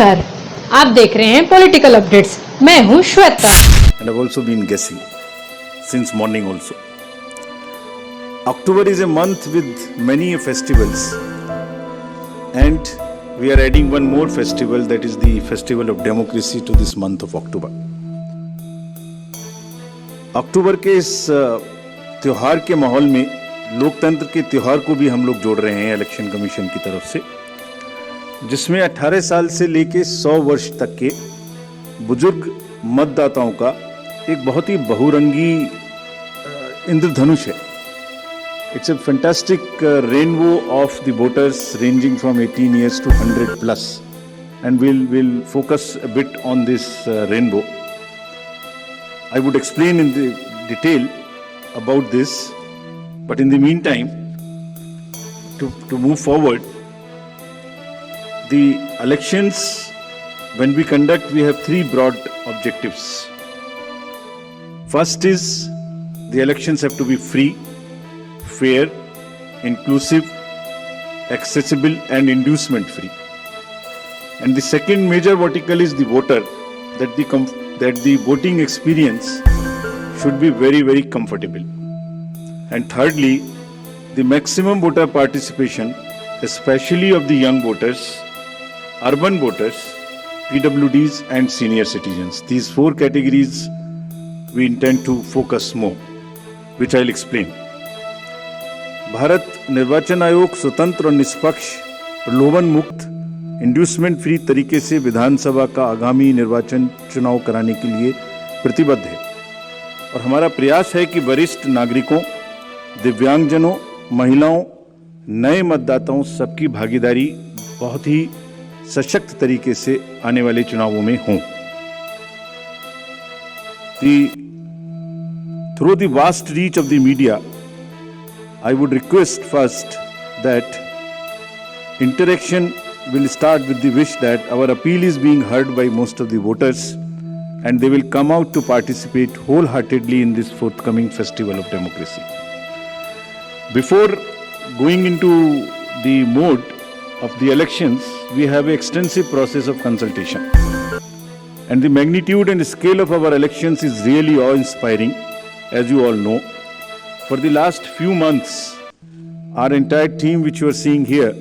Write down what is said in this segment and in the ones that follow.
नमस्कार, आप देख रहे हैं पॉलिटिकल अपडेट्स। मैं हूं Shweta. And I've also been guessing since morning also. October is a month with many festivals, and we are adding one more festival, that is the festival of democracy, to this month of October. अक्टूबर के इस त्योहार के माहौल में लोकतंत्र के त्योहार को भी हम लोग जोड़ रहे हैं इलेक्शन कमीशन की तरफ से, जिसमें 18 साल से लेके 100 वर्ष तक के बुजुर्ग मतदाताओं का एक बहुत ही बहुरंगी इंद्रधनुष है. It's a fantastic rainbow of the voters ranging from 18 years to 100 plus, and we'll focus a bit on this rainbow. I would explain in the detail about this, but in the meantime, to move forward, the elections, when we conduct, we have three broad objectives. First is the elections have to be free, fair, inclusive, accessible and inducement free. And the second major vertical is the voter, that the voting experience should be very, very comfortable. And thirdly, the maximum voter participation, especially of the young voters, urban voters, PWDs and senior citizens. These four categories we intend to focus more, which I'll explain. Bharat निर्वाचन आयोग स्वतंत्र और निष्पक्ष, प्रलोभन मुक्त, inducement free तरीके से विधानसभा का आगामी निर्वाचन चुनाव कराने के लिए प्रतिबद्ध है, और हमारा प्रयास है कि वरिष्ठ नागरिकों, दिव्यांगजनों, महिलाओं, नए मतदाताओं सबकी भागीदारी बहुत ही सशक्त तरीके से आने वाले चुनावों में हों. Through the vast reach of the media, I would request first that interaction will start with the wish that our appeal is being heard by most of the voters, and they will come out to participate wholeheartedly in this forthcoming festival of democracy. Before going into the mode of the elections, we have an extensive process of consultation. And the magnitude and scale of our elections is really awe-inspiring, as you all know. For the last few months, our entire team, which you are seeing here,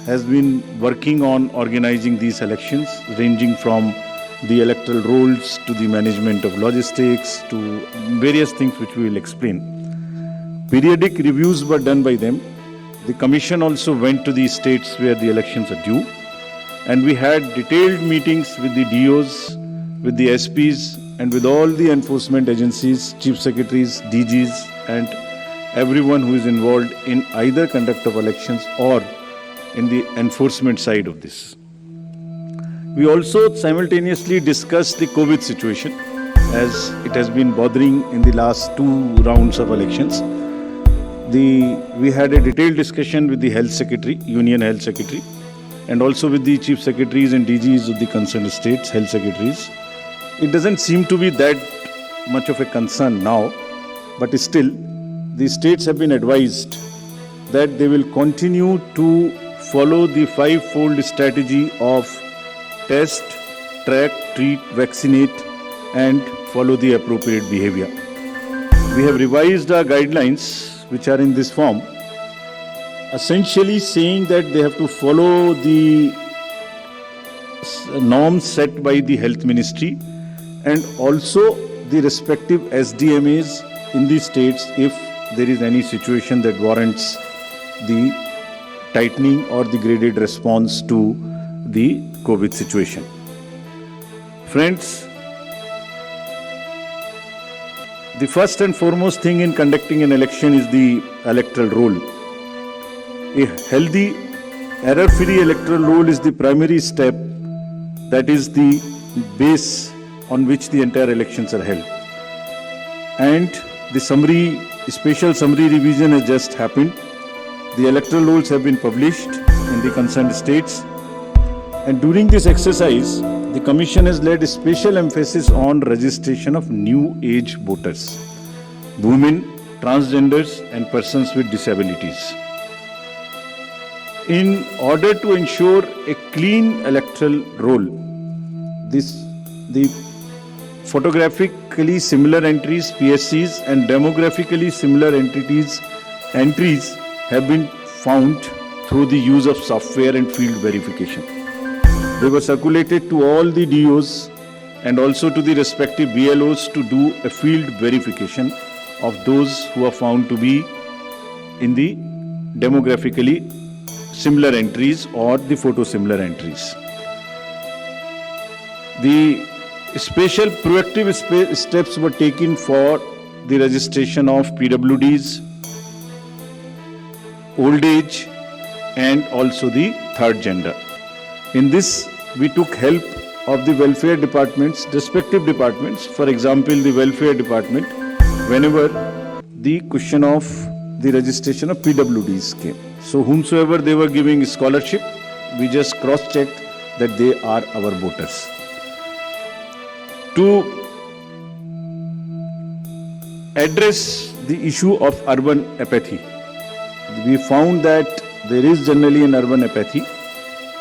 has been working on organizing these elections, ranging from the electoral rolls to the management of logistics to various things which we will explain. Periodic reviews were done by them. The commission also went to the states where the elections are due, and we had detailed meetings with the DOs, with the SPs, and with all the enforcement agencies, chief secretaries, DGs, and everyone who is involved in either conduct of elections or in the enforcement side of this. We also simultaneously discussed the COVID situation, as it has been bothering in the last 2 rounds of elections. We had a detailed discussion with the Health Secretary, Union Health Secretary, and also with the Chief Secretaries and DGs of the concerned states, Health Secretaries. It doesn't seem to be that much of a concern now, but still, the states have been advised that they will continue to follow the 5-fold strategy of test, track, treat, vaccinate, and follow the appropriate behavior. We have revised our guidelines, which are in this form, essentially saying that they have to follow the norms set by the Health Ministry and also the respective SDMAs in the states if there is any situation that warrants the tightening or the graded response to the COVID situation. Friends, the first and foremost thing in conducting an election is the electoral roll. A healthy, error-free electoral roll is the primary step, that is the base on which the entire elections are held. And the special summary revision has just happened. The electoral rolls have been published in the concerned states. And during this exercise, the Commission has laid a special emphasis on registration of new age voters, women, transgenders and persons with disabilities. In order to ensure a clean electoral roll, the photographically similar entries, PSCs, and demographically similar entries have been found through the use of software and field verification. They were circulated to all the DOs and also to the respective BLOs to do a field verification of those who are found to be in the demographically similar entries or the photo similar entries. The special proactive steps were taken for the registration of PWDs, old age, and also the third gender. In this, we took help of the welfare departments, respective departments. For example, the welfare department, whenever the question of the registration of PWDs came. So whomsoever they were giving scholarship, we just cross-checked that they are our voters. To address the issue of urban apathy, we found that there is generally an urban apathy.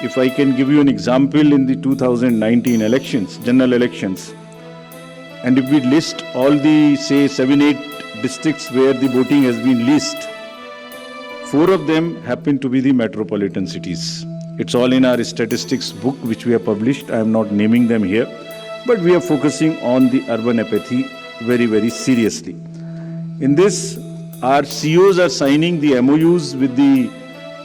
If I can give you an example, in the 2019 elections, general elections, and if we list all the, say, 7-8 districts where the voting has been least, 4 of them happen to be the metropolitan cities. It's all in our statistics book which we have published. I am not naming them here, but we are focusing on the urban apathy very, very seriously. In this, our CEOs are signing the MOUs with the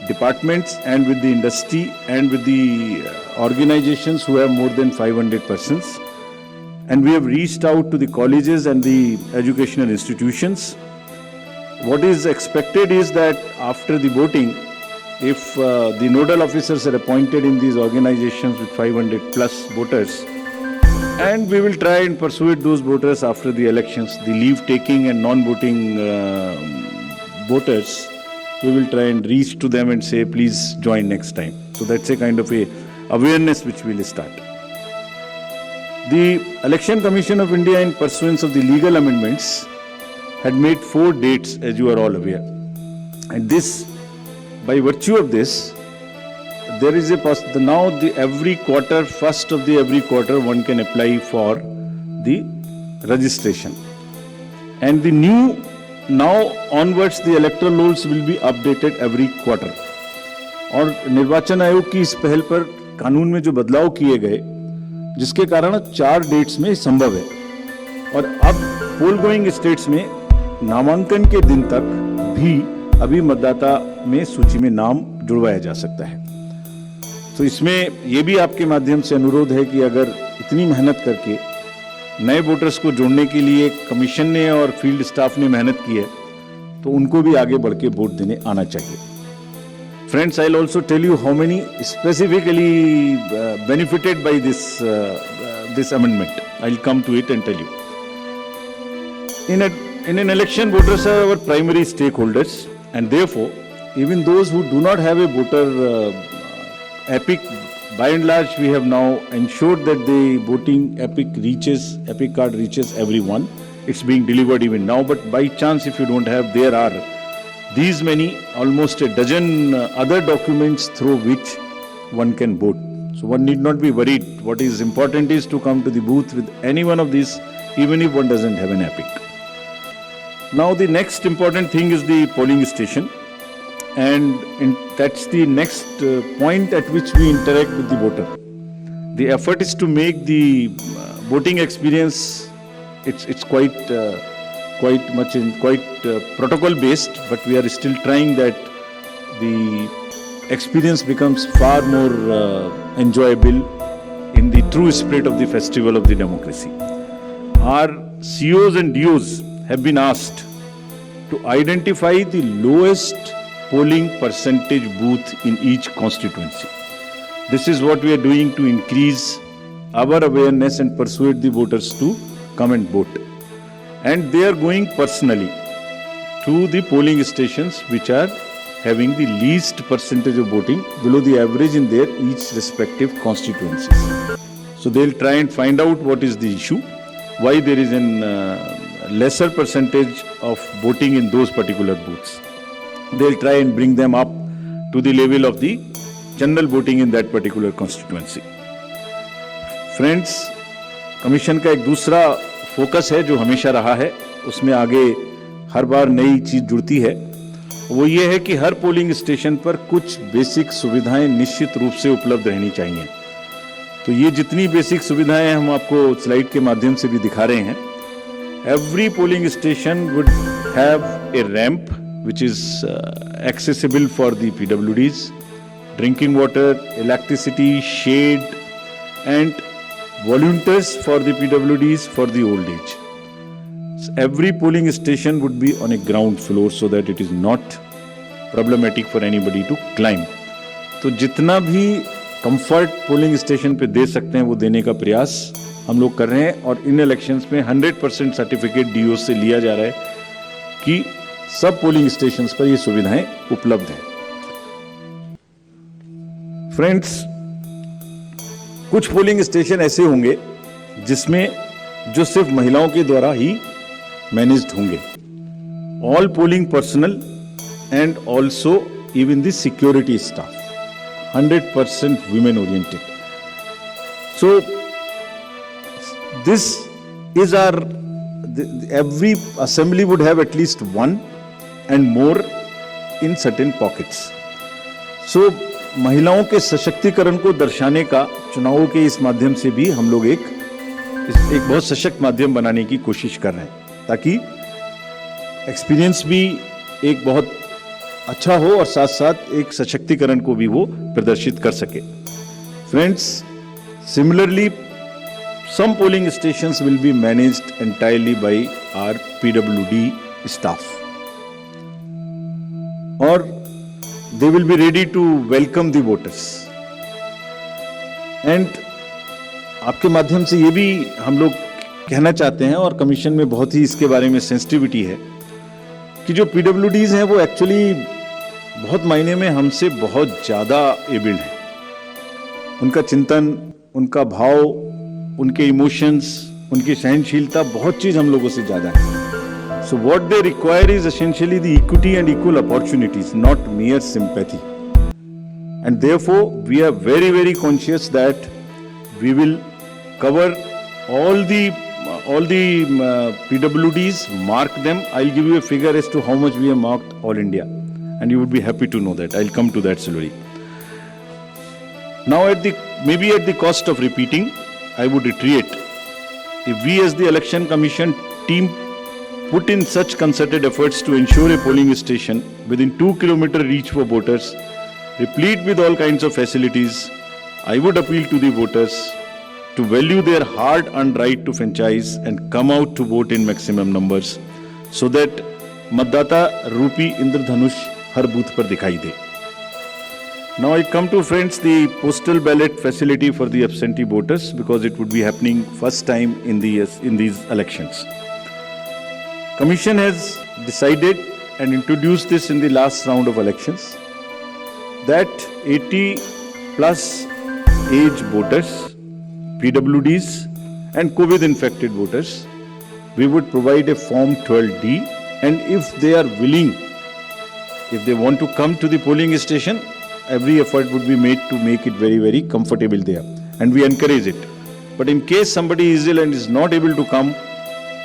departments and with the industry and with the organizations who have more than 500 persons. And we have reached out to the colleges and the educational institutions. What is expected is that after the voting, if the nodal officers are appointed in these organizations with 500 plus voters, and we will try and persuade those voters after the elections, the leave-taking and non-voting voters, we will try and reach to them and say, please join next time. So that's a kind of a awareness which we will start. The Election Commission of India, in pursuance of the legal amendments, had made 4 dates, as you are all aware. And this, by virtue of this, there is a now every quarter, first of the every quarter, one can apply for the registration. And the new, now onwards, the electoral rolls will be updated every quarter. और निर्वाचन आयोग की इस पहल पर कानून में जो बदलाव किए गए, जिसके कारण 4 डेट्स में संभव है, और अब पोल गोइंग स्टेट्स में नामांकन के दिन तक भी अभी मतदाता में सूची में नाम जुड़वाया जा सकता है. तो इसमें ये भी आपके माध्यम से अनुरोध है कि अगर इतनी मेहनत करके नए वोटर्स को जोड़ने के लिए कमीशन ने और फील्ड स्टाफ ने मेहनत की है, तो उनको भी आगे बढ़ के वोट देने आना चाहिए. Friends, I'll also tell you how many specifically benefited by this amendment. I'll come to it and tell you. In an election, voters are our primary stakeholders, and therefore, even those who do not have a voter epic, by and large, we have now ensured that the voting epic card reaches everyone. It's being delivered even now, but by chance, if you don't have, there are these many, almost a dozen other documents through which one can vote. So one need not be worried. What is important is to come to the booth with any one of these, even if one doesn't have an epic. Now the next important thing is the polling station, and that's the next point at which we interact with the voter. The effort is to make the voting experience, it's quite protocol based, but we are still trying that the experience becomes far more enjoyable in the true spirit of the festival of the democracy. Our COs and DOs have been asked to identify the lowest polling percentage booth in each constituency. This is what we are doing to increase our awareness and persuade the voters to come and vote. And they are going personally to the polling stations which are having the least percentage of voting below the average in their each respective constituencies. So they'll try and find out what is the issue, why there is a lesser percentage of voting in those particular booths. They'll try and bring them up to the level of the general voting in that particular constituency. Friends, commission का एक दूसरा focus है जो हमेशा रहा है, उसमें आगे हर बार नई चीज जुड़ती है, वो ये है कि हर पोलिंग स्टेशन पर कुछ बेसिक सुविधाएं निश्चित रूप से उपलब्ध रहनी चाहिए। तो ये जितनी बेसिक सुविधाएं हम आपको स्लाइड के माध्यम से भी दिखा रहे हैं। Every polling station would have a ramp which is accessible for the PWDs, drinking water, electricity, shade and volunteers for the PWDs for the old age. So every polling station would be on a ground floor so that it is not problematic for anybody to climb. तो जितना भी comfort polling station पे दे सकते हैं वो देने का प्रयास हम लोग कर रहे हैं और इन इलेक्शंस में 100% सर्टिफिकेट डीओ से लिया जा रहा है कि सब पोलिंग स्टेशंस पर ये सुविधाएं उपलब्ध हैं। फ्रेंड्स, कुछ पोलिंग स्टेशन ऐसे होंगे जिसमें जो सिर्फ महिलाओं के द्वारा ही मैनेज्ड होंगे। All polling personal and also even the security staff 100% women oriented. So this is every assembly would have at least one and more in certain pockets. So महिलाओं के सशक्तिकरण को दर्शाने का चुनावों के इस माध्यम से भी हम लोग एक बहुत सशक्त माध्यम बनाने की कोशिश कर रहे हैं ताकि एक्सपीरियंस भी एक बहुत अच्छा हो और साथ साथ एक सशक्तिकरण को भी वो प्रदर्शित कर सके। Friends, similarly some polling stations will be managed entirely by our PWD staff or they will be ready to welcome the voters and आपके माध्यम से ये भी हम लोग कहना चाहते हैं और कमीशन में बहुत ही इसके बारे में सेंसिटिविटी है कि जो PWDs हैं वो एक्चुअली बहुत मायने में हमसे बहुत ज़्यादा एबल्ड हैं। उनका चिंतन, उनका भाव, उनके इमोशंस, उनकी सहनशीलता बहुत चीज हम लोगों से ज्यादा है। So what they require is essentially the equity and equal opportunities, not mere sympathy. And therefore we are very, very conscious that we will cover all the PWDs, mark them. I'll give you a figure as to how much we have marked all India and you would be happy to know that. I'll come to that slowly. Now maybe at the cost of repeating, I would reiterate, if we as the Election Commission team put in such concerted efforts to ensure a polling station within 2 km reach for voters, replete with all kinds of facilities, I would appeal to the voters to value their hard-earned right to franchise and come out to vote in maximum numbers so that मतदाता रूपी इंद्रधनुष हर booth पर दिखाई दे। Now I come to, friends, the postal ballot facility for the absentee voters because it would be happening first time in these elections. Commission has decided and introduced this in the last round of elections that 80 plus age voters, PWDs and COVID infected voters, we would provide a form 12D and if they are willing, if they want to come to the polling station, every effort would be made to make it very, very comfortable there and we encourage it. But in case somebody is ill and is not able to come,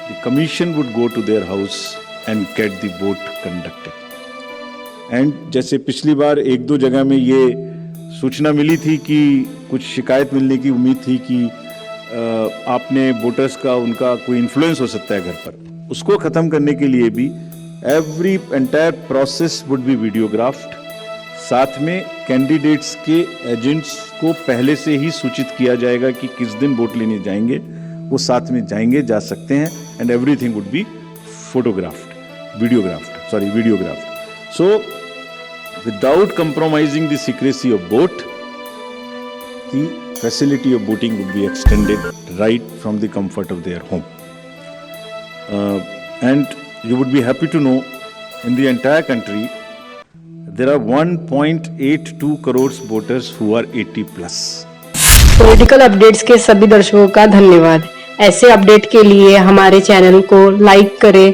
the commission would go to their house and get the vote conducted. And जैसे पिछली बार एक दो जगह में ये सूचना मिली थी कि कुछ शिकायत मिलने की उम्मीद थी कि आपने वोटर्स का उनका कोई इन्फ्लुएंस हो सकता है घर पर, उसको खत्म करने के लिए भी every entire process would be videographed. साथ में कैंडिडेट्स के एजेंट्स को पहले से ही सूचित किया जाएगा कि किस दिन वोट लेने जाएंगे, वो साथ में जाएंगे, जा सकते हैं and everything would be videographed. So without compromising the secrecy of vote, the facility of voting would be extended right from the comfort of their home and you would be happy to know in the entire country there are 1.82 crores voters who are 80 plus. Political updates के सभी दर्शकों का धन्यवाद। ऐसे update के लिए हमारे channel को लाइक करें,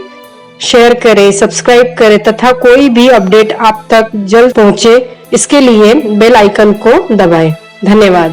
शेयर करें, सब्सक्राइब करें तथा कोई भी अपडेट आप तक जल्द पहुंचे इसके लिए बेल आइकन को दबाएं। धन्यवाद।